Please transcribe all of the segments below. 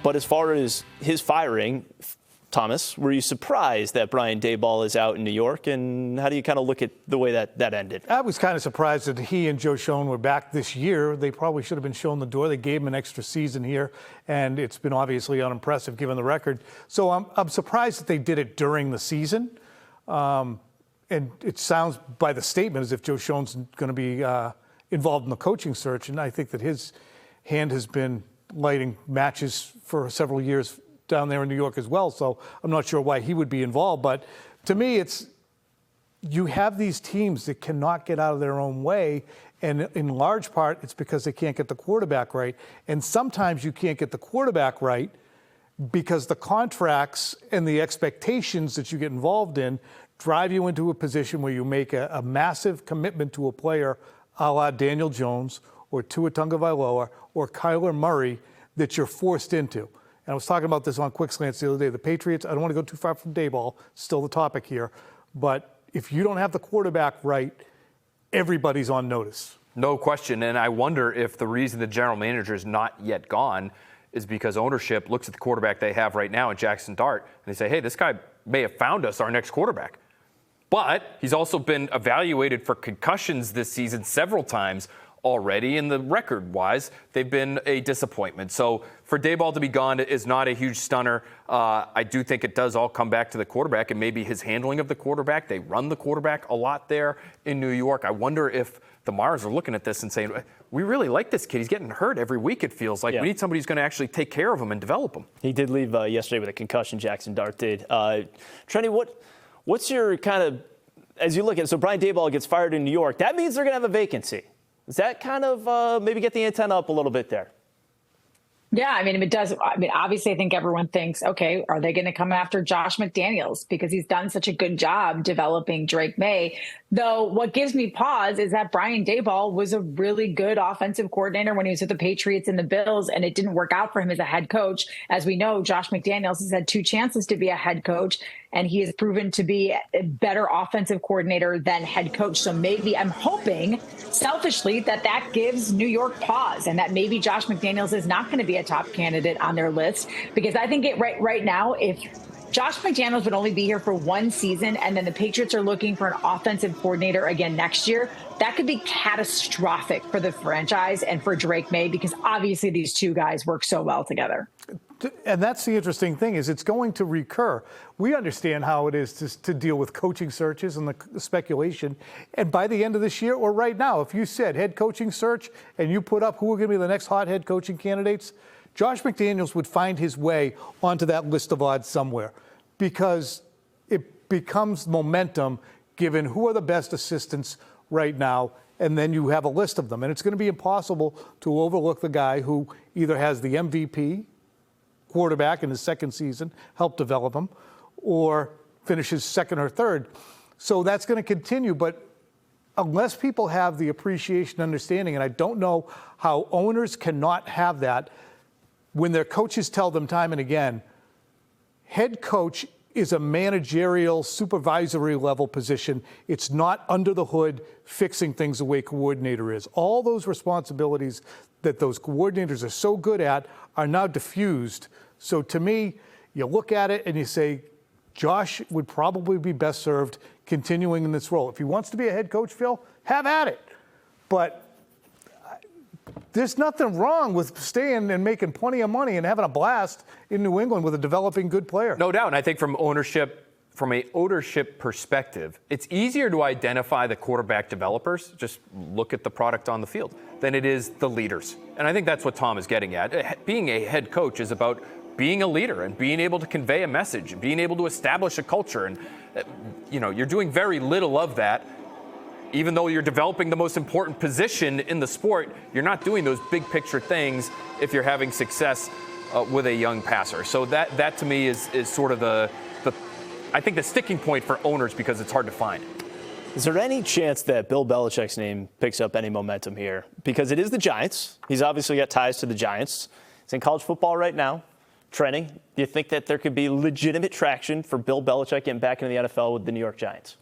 But as far as his firing, Thomas, were you surprised that Brian Daboll is out in New York? And how do you kind of look at the way that ended? I was kind of surprised that he and Joe Schoen were back this year. They probably should have been shown the door. They gave him an extra season here, and it's been obviously unimpressive given the record. So I'm surprised that they did it during the season. And it sounds by the statement as if Joe Schoen's going to be involved in the coaching search, and I think that his hand has been lighting matches for several years down there in New York as well, so I'm not sure why he would be involved. But to me, you have these teams that cannot get out of their own way, and in large part, it's because they can't get the quarterback right. And sometimes you can't get the quarterback right because the contracts and the expectations that you get involved in drive you into a position where you make a massive commitment to a player a la Daniel Jones or Tua Tagovailoa or Kyler Murray that you're forced into. And I was talking about this on Quick Slants the other day. The Patriots, I don't want to go too far from Daboll, still the topic here, but if you don't have the quarterback right, everybody's on notice. No question, and I wonder if the reason the general manager is not yet gone is because ownership looks at the quarterback they have right now in Jackson Dart, and they say, hey, this guy may have found us our next quarterback. But he's also been evaluated for concussions this season several times already, and the record-wise, they've been a disappointment. So for Daboll to be gone is not a huge stunner. I do think it does all come back to the quarterback and maybe his handling of the quarterback. They run the quarterback a lot there in New York. I wonder if the Mars are looking at this and saying, we really like this kid. He's getting hurt every week, it feels like. Yeah. We need somebody who's going to actually take care of him and develop him. He did leave yesterday with a concussion, Jackson Dart did. Trenny, what's your kind of, as you look at, so Brian Daboll gets fired in New York, that means they're going to have a vacancy. Does that kind of maybe get the antenna up a little bit there? Yeah, I mean, it does. I mean, obviously, I think everyone thinks, okay, are they going to come after Josh McDaniels because he's done such a good job developing Drake May? Though what gives me pause is that Brian Daboll was a really good offensive coordinator when he was with the Patriots and the Bills, and it didn't work out for him as a head coach. As we know, Josh McDaniels has had 2 chances to be a head coach, and he has proven to be a better offensive coordinator than head coach. So maybe I'm hoping selfishly that gives New York pause and that maybe Josh McDaniels is not going to be a top candidate on their list, because I think right now, if Josh McDaniels would only be here for 1 season and then the Patriots are looking for an offensive coordinator again next year, that could be catastrophic for the franchise and for Drake May, because obviously these two guys work so well together. And that's the interesting thing, is it's going to recur. We understand how it is to deal with coaching searches and the speculation. And by the end of this year or right now, if you said head coaching search and you put up who are going to be the next hot head coaching candidates, Josh McDaniels would find his way onto that list of odds somewhere, because it becomes momentum given who are the best assistants right now, and then you have a list of them. And it's going to be impossible to overlook the guy who either has the MVP quarterback in his second season, helped develop him, or finishes second or third. So that's going to continue. But unless people have the appreciation, understanding, and I don't know how owners cannot have that when their coaches tell them time and again, head coach is a managerial, supervisory level position. It's not under the hood fixing things the way coordinator is. All those responsibilities that those coordinators are so good at are now diffused. So to me, you look at it and you say, Josh would probably be best served continuing in this role. If he wants to be a head coach, Phil, have at it. But there's nothing wrong with staying and making plenty of money and having a blast in New England with a developing good player. No doubt. And I think from a ownership perspective, it's easier to identify the quarterback developers, just look at the product on the field, than it is the leaders. And I think that's what Tom is getting at. Being a head coach is about being a leader and being able to convey a message and being able to establish a culture. And, you're doing very little of that. Even though you're developing the most important position in the sport, you're not doing those big picture things if you're having success with a young passer. So that to me is sort of I think the sticking point for owners, because it's hard to find. Is there any chance that Bill Belichick's name picks up any momentum here? Because it is the Giants. He's obviously got ties to the Giants. He's in college football right now, trending. Do you think that there could be legitimate traction for Bill Belichick getting back into the NFL with the New York Giants?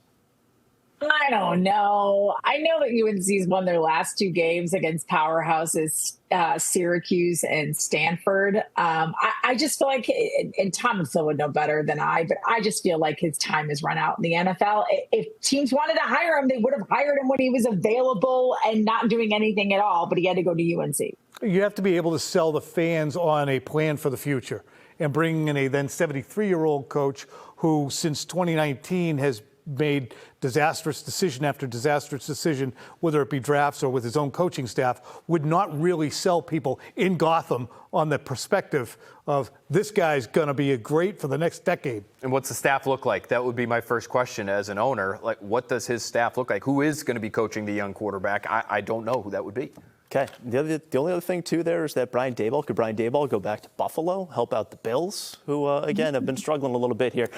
I don't know. I know that UNC's won their last two games against powerhouses, Syracuse and Stanford. I just feel like, and Tomlinson would know better than I, but I just feel like his time has run out in the NFL. If teams wanted to hire him, they would have hired him when he was available and not doing anything at all, but he had to go to UNC. You have to be able to sell the fans on a plan for the future, and bringing in a then 73-year-old coach who since 2019 has made disastrous decision after disastrous decision, whether it be drafts or with his own coaching staff, would not really sell people in Gotham on the perspective of this guy's going to be great for the next decade. And what's the staff look like? That would be my first question as an owner. Like, what does his staff look like? Who is going to be coaching the young quarterback? I don't know who that would be. Okay. The only other thing, too, there is that Brian Daboll, could Brian Daboll go back to Buffalo, help out the Bills, who, again, have been struggling a little bit here?